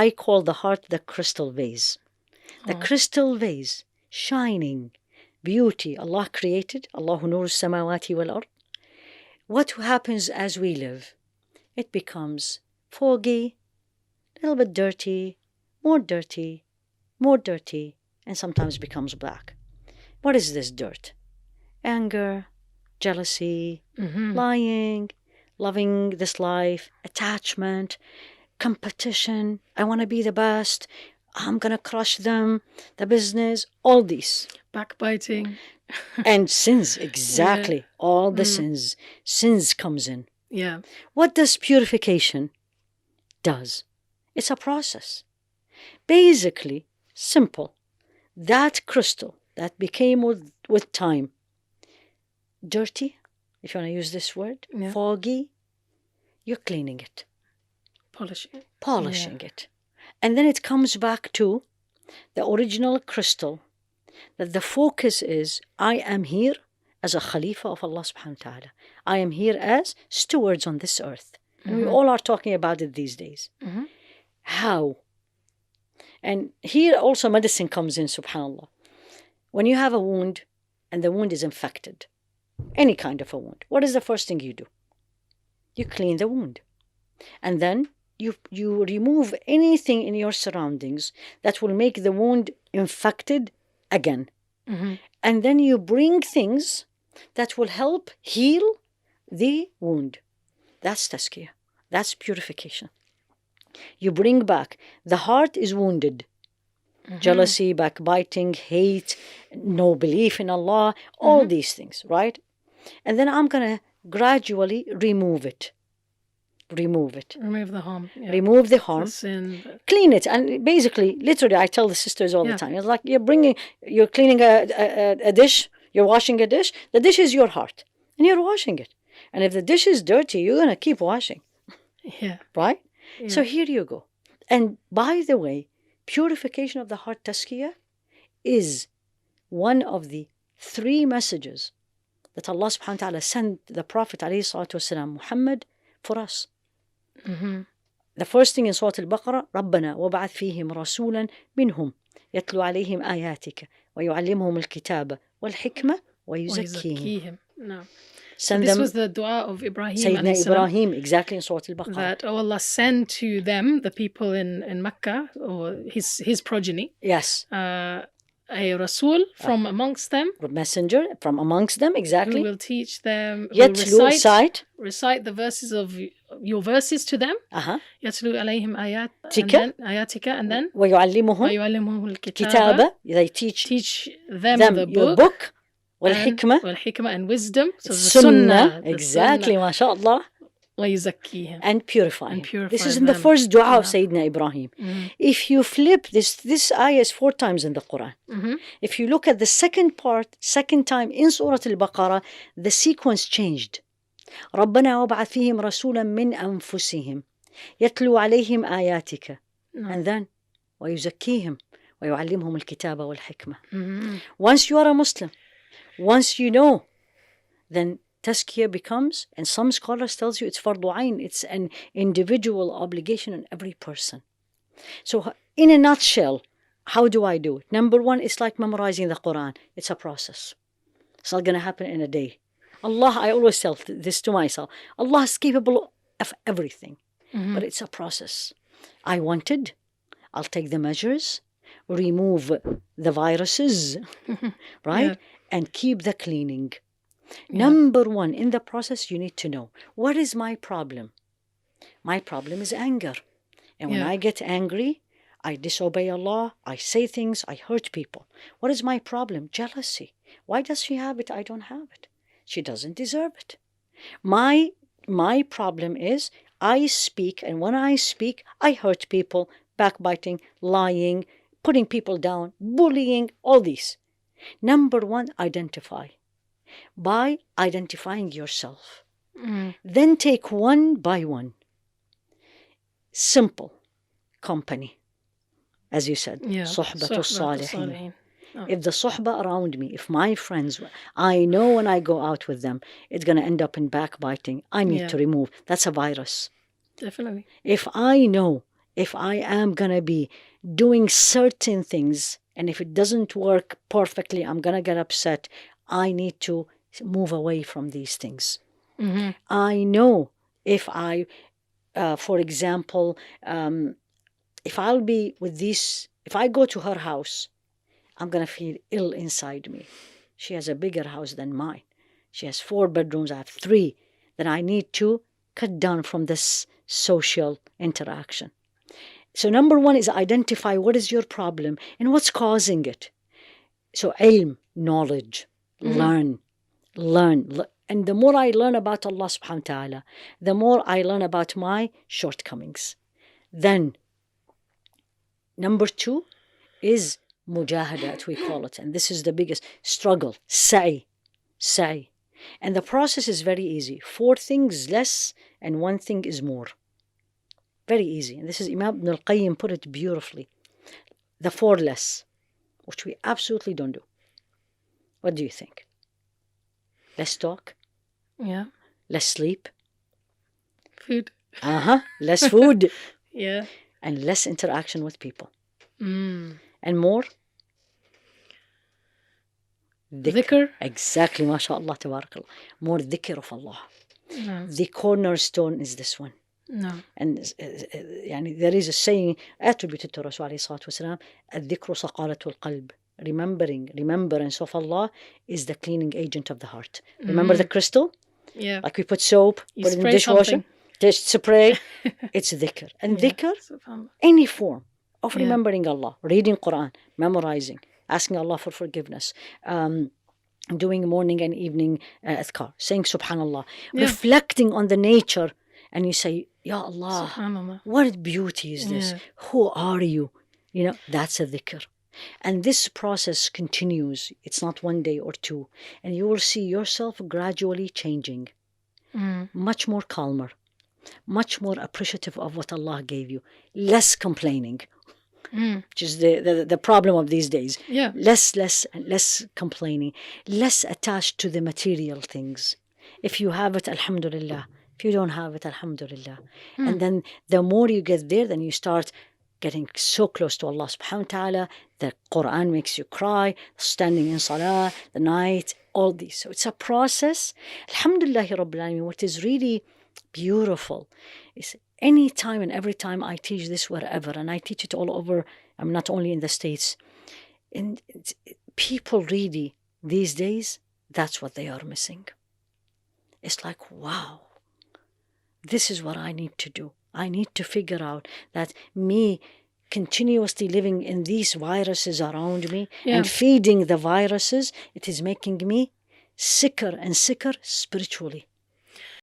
I call the heart the crystal vase. The crystal vase, shining, beauty Allah created. Allahu nur samawati wal ard. What happens as we live? It becomes foggy, a little bit dirty, more dirty, more dirty, and sometimes becomes black. What is this dirt? Anger, jealousy, lying, loving this life, attachment, competition. I want to be the best. I'm going to crush them, the business, all these. Backbiting. And sins, exactly. All the sins. Sins comes in. Yeah. What does purification does? It's a process. Basically, simple. That crystal that became with time dirty, if you want to use this word, foggy, you're cleaning it. Polishing it. And then it comes back to the original crystal, that the focus is, I am here as a Khalifa of Allah subhanahu wa ta'ala. I am here as stewards on this earth. And we all are talking about it these days. How? And here also medicine comes in, subhanAllah. When you have a wound and the wound is infected, any kind of a wound, what is the first thing you do? You clean the wound. And then you remove anything in your surroundings that will make the wound infected again. And then you bring things that will help heal the wound. That's tazkiyah. That's purification. You bring back. The heart is wounded. Jealousy, backbiting, hate, no belief in Allah, all these things, right? And then I'm going to gradually remove it. Remove the harm. Yeah. Remove the harm. The sin. Clean it. And basically, literally, I tell the sisters all the time, it's like you're cleaning a dish, you're washing a dish. The dish is your heart. And you're washing it. And if the dish is dirty, you're going to keep washing. Yeah. Right? Yeah. So here you go. And by the way, purification of the heart, tazkiyah, is one of the 3 messages that Allah subhanahu wa ta'ala sent the Prophet ﷺ, Muhammad, for us. The first thing in Surah Al-Baqarah, رَبَّنَا وَبَعَثْ فِيهِمْ رَسُولًا مِنْهُمْ يَتْلُو عَلَيْهِمْ آيَاتِكَ وَيُعَلِّمُهُمُ الْكِتَابَ وَالْحِكْمَةَ وَيُزَكِّيهِمْ. No. So this was the dua of Ibrahim. Sayyidina Ibrahim, exactly in Surah Al-Baqarah. That, oh Allah, send to them, the people in Mecca, or his progeny. Yes. A Rasul from amongst them. A messenger from amongst them, exactly. Who will teach them, recite the verses of your verses to them. يَتْلُو عَلَيْهِمْ آيَاتِكَ and then وَيُعَلِّمُهُمُ الْكِتَابَ. They teach them the book. والحكمة and wisdom. So Sunnah. Exactly, mashallah. وَيُزَكِّيهِمْ. And purify him. This is in the first dua of Sayyidina Ibrahim. If you flip this ayah is 4 times in the Quran. If you look at the second time in Surah Al-Baqarah, the sequence changed. رَبَّنَا وَبَعَثْ فِيهِمْ رَسُولًا مِنْ أَنفُسِهِمْ يَتْلُو عَلَيْهِمْ آيَاتِكَ. And then وَيُزَكِّيهِمْ وَيُعَلِّمْهُمُ الْكِتَابَ وَالْحِكْمَةَ. Once you are a Muslim, once you know, then tazkiyah becomes, and some scholars tells you it's fardu ayn, it's an individual obligation on every person. So in a nutshell, how do I do it? Number 1, it's like memorizing the Quran. It's a process. It's not going to happen in a day. Allah, I always tell this to myself, Allah is capable of everything, but it's a process. I wanted, I'll take the measures, remove the viruses, right? And keep the cleaning. Number 1, in the process, you need to know, what is my problem? My problem is anger. And when I get angry, I disobey Allah, I say things, I hurt people. What is my problem? Jealousy. Why does she have it? I don't have it. She doesn't deserve it. My problem is I speak, and when I speak, I hurt people, backbiting, lying, putting people down, bullying, all these. Number 1, identify. By identifying yourself. Then take one by one. Simple. Company. As you said, صحبة الصالحين. If the suhbah around me, if my friends, I know when I go out with them, it's going to end up in backbiting. I need to remove. That's a virus. Definitely. If I know if I am going to be doing certain things, and if it doesn't work perfectly, I'm going to get upset. I need to move away from these things. Mm-hmm. I know if I, for example, if I'll be with this, if I go to her house, I'm going to feel ill inside me. She has a bigger house than mine. She has 4 bedrooms, I have 3. Then I need to cut down from this social interaction. So number 1 is identify what is your problem and what's causing it. So ilm, knowledge, learn. And the more I learn about Allah subhanahu wa ta'ala, the more I learn about my shortcomings. Then, number 2 is mujahadat, we call it. And this is the biggest struggle. Sa'i. And the process is very easy. 4 things less and 1 thing is more. Very easy. And this is Imam Ibn al-Qayyim put it beautifully. The 4 less, which we absolutely don't do. What do you think? Less talk? Yeah. Less sleep? Food. Less food. Yeah. And less interaction with people. Mm. And more? Dhikr. Exactly, mashallah, tabarakallah. More dhikr of Allah. No. The cornerstone is this one. No. And there is a saying attributed to Rasul alayhi salatu wasalam, الذكر صقالة القلب. Remembrance of Allah is the cleaning agent of the heart. Remember the crystal? Yeah. Like we put soap, put it in the dishwasher, spray. It's dhikr. And dhikr, any form of remembering Allah, reading Quran, memorizing, asking Allah for forgiveness, doing morning and evening adhkar, saying subhanallah, reflecting on the nature, and you say, Ya Allah, what beauty is this? Who are you? That's a dhikr. And this process continues. It's not 1 day or 2. And you will see yourself gradually changing. Much more calmer. Much more appreciative of what Allah gave you. Less complaining. Which is the problem of these days. Yeah. Less complaining. Less attached to the material things. If you have it, alhamdulillah. If you don't have it, alhamdulillah. And then the more you get there, then you start getting so close to Allah subhanahu wa ta'ala. The Quran makes you cry, standing in salah, the night, all these. So it's a process. Alhamdulillahi Rabbil Alameen. What is really beautiful is any time and every time I teach this wherever, and I teach it all over, I'm not only in the States, and people really, these days, that's what they are missing. It's like, wow, this is what I need to do. I need to figure out that me continuously living in these viruses around me and feeding the viruses, it is making me sicker and sicker spiritually.